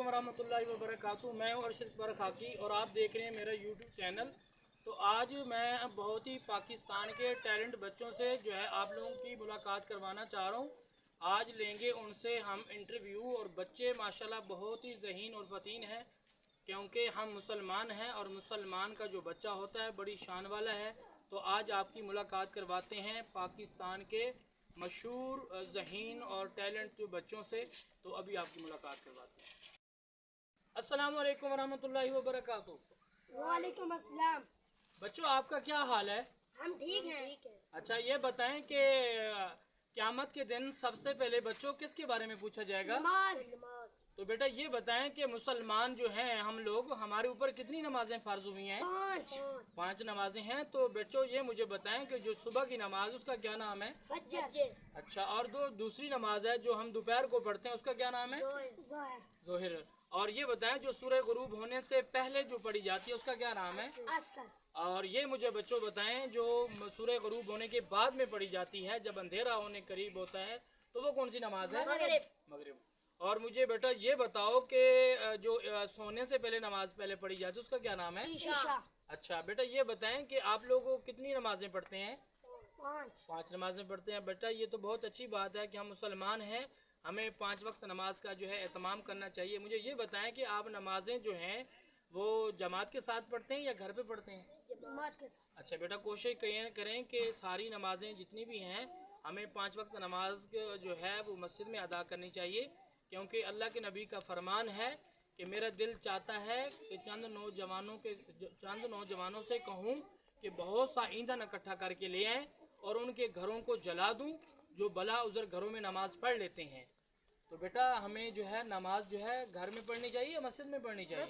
वरहमतुल्लाहि वबरकातुहू। मैं हूँ अरशद अकबर खाकी और आप देख रहे हैं मेरा यूट्यूब चैनल। तो आज मैं बहुत ही पाकिस्तान के टैलेंट बच्चों से जो है आप लोगों की मुलाकात करवाना चाह रहा हूँ। आज लेंगे उनसे हम इंटरव्यू और बच्चे माशाल्लाह बहुत ही ज़हीन और फ़तीन हैं, क्योंकि हम मुसलमान हैं और मुसलमान का जो बच्चा होता है बड़ी शान वाला है। तो आज आपकी मुलाकात करवाते हैं पाकिस्तान के मशहूर ज़हीन और टैलेंट बच्चों से। तो अभी आपकी मुलाकात करवाते हैं। अस्सलामु अलैकुम वरहमतुल्लाहि वबरकातुहू। वालेकुम अस्सलाम। बच्चों आपका क्या हाल है? हम ठीक हैं। अच्छा ये बताएं कि क़यामत के दिन सबसे पहले बच्चों किसके बारे में पूछा जाएगा? नमाज। तो बेटा ये बताएं कि मुसलमान जो हैं हम लोग, हमारे ऊपर कितनी नमाजें फ़र्ज हुई हैं? 5 नमाजें हैं। तो बच्चों ये मुझे बताएं कि जो सुबह की नमाज उसका क्या नाम है? फज्र। अच्छा, और दूसरी नमाज है जो हम दोपहर को पढ़ते हैं उसका क्या नाम है? ज़ोहर। और ये बताएं जो सूरज गुरूब होने से पहले जो पढ़ी जाती है उसका क्या नाम है? असर। और ये मुझे बच्चों बताएं जो सूरज गुरूब होने के बाद में पढ़ी जाती है जब अंधेरा होने करीब होता है तो वो कौन सी नमाज है? मगरिब। और मुझे बेटा ये बताओ कि जो सोने से पहले नमाज पहले पढ़ी जाती है उसका क्या नाम है? ईशा। अच्छा बेटा ये बताएं कि आप लोग कितनी नमाजें पढ़ते हैं? 5 नमाजें पढ़ते हैं। बेटा ये तो बहुत अच्छी बात है कि हम मुसलमान हैं, हमें 5 वक्त नमाज का जो है एहतमाम करना चाहिए। मुझे ये बताएं कि आप नमाजें जो हैं वो जमात के साथ पढ़ते हैं या घर पे पढ़ते हैं? जमात के साथ। अच्छा बेटा कोशिश करें कि सारी नमाजें जितनी भी हैं हमें 5 वक्त नमाज जो है वो मस्जिद में अदा करनी चाहिए, क्योंकि अल्लाह के नबी का फरमान है कि मेरा दिल चाहता है कि चंद नौजवानों से कहूँ कि बहुत सा ईंधन इकट्ठा करके ले आएँ और उनके घरों को जला दूँ जो बला उज़र घरों में नमाज़ पढ़ लेते हैं। तो बेटा हमें जो है नमाज जो है घर में पढ़नी चाहिए या मस्जिद में पढ़नी चाहिए?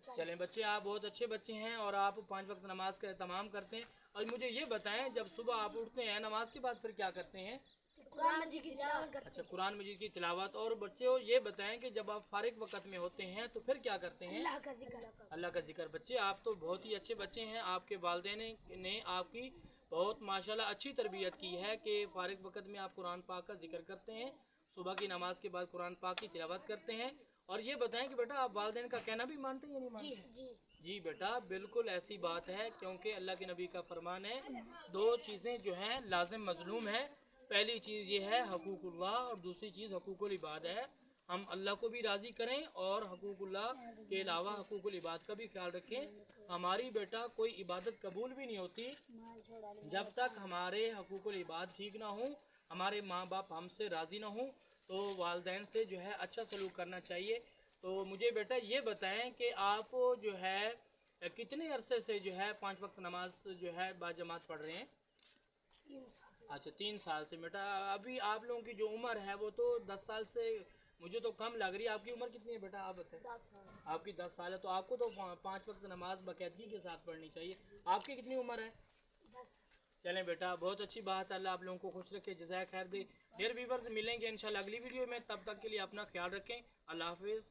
चलें बच्चे, आप बहुत अच्छे बच्चे हैं और आप 5 वक्त नमाज का एहतमाम करते हैं। और मुझे ये बताएं जब सुबह आप उठते हैं नमाज के बाद फिर क्या करते हैं? कुरान मजीद की तिलावत करते हैं। अच्छा, कुरान मजीद की तिलावत। और बच्चे ये बताएं कि जब आप फारिग वक्त में होते हैं तो फिर क्या करते हैं? अल्लाह का जिक्र। अल्लाह का जिक्र। बच्चे आप तो बहुत ही अच्छे बच्चे हैं, आपके वालिदैन ने आपकी बहुत माशाल्लाह अच्छी तरबियत की है कि फारिग वक्त में आप कुरान पाक का जिक्र करते हैं, सुबह की नमाज के बाद कुरान पाक की तिलावत करते हैं। और ये बताएं कि बेटा आप वालिदैन का कहना भी मानते हैं या नहीं मानते? जी बेटा बिल्कुल ऐसी बात है, क्योंकि अल्लाह के नबी का फरमान है 2 चीज़ें जो हैं लाजिम मजलूम है। पहली चीज़ ये है हकूकुल्लाह और दूसरी चीज़ हकूकुल इबाद है। हम अल्लाह को भी राज़ी करें और हकूकुल्लाह के अलावा हकूकुल इबाद का भी ख्याल रखें। हमारी बेटा कोई इबादत कबूल भी नहीं होती जब तक हमारे हकूकुल इबाद ठीक ना हो, हमारे माँ बाप हमसे राज़ी ना हो। तो वालिदैन से जो है अच्छा सलूक करना चाहिए। तो मुझे बेटा ये बताएं कि आप जो है कितने अरसे से जो है 5 वक्त नमाज जो है बाजमात पढ़ रहे हैं? 3 साल। अच्छा 3 साल से। बेटा अभी आप लोगों की जो उम्र है वो तो 10 साल से मुझे तो कम लग रही है। आपकी उम्र कितनी है बेटा आप बताएं? 10 साल। आपकी 10 साल है, तो आपको तो 5 वक्त नमाज बाकायदगी के साथ पढ़नी चाहिए। आपकी कितनी उम्र है? 10। चलें बेटा बहुत अच्छी बात है, अल्लाह आप लोगों को खुश रखे, जज़ाय खैर दे। डियर व्यूअर्स मिलेंगे इंशाल्लाह अगली वीडियो में, तब तक के लिए अपना ख्याल रखें। अल्लाह हाफिज़।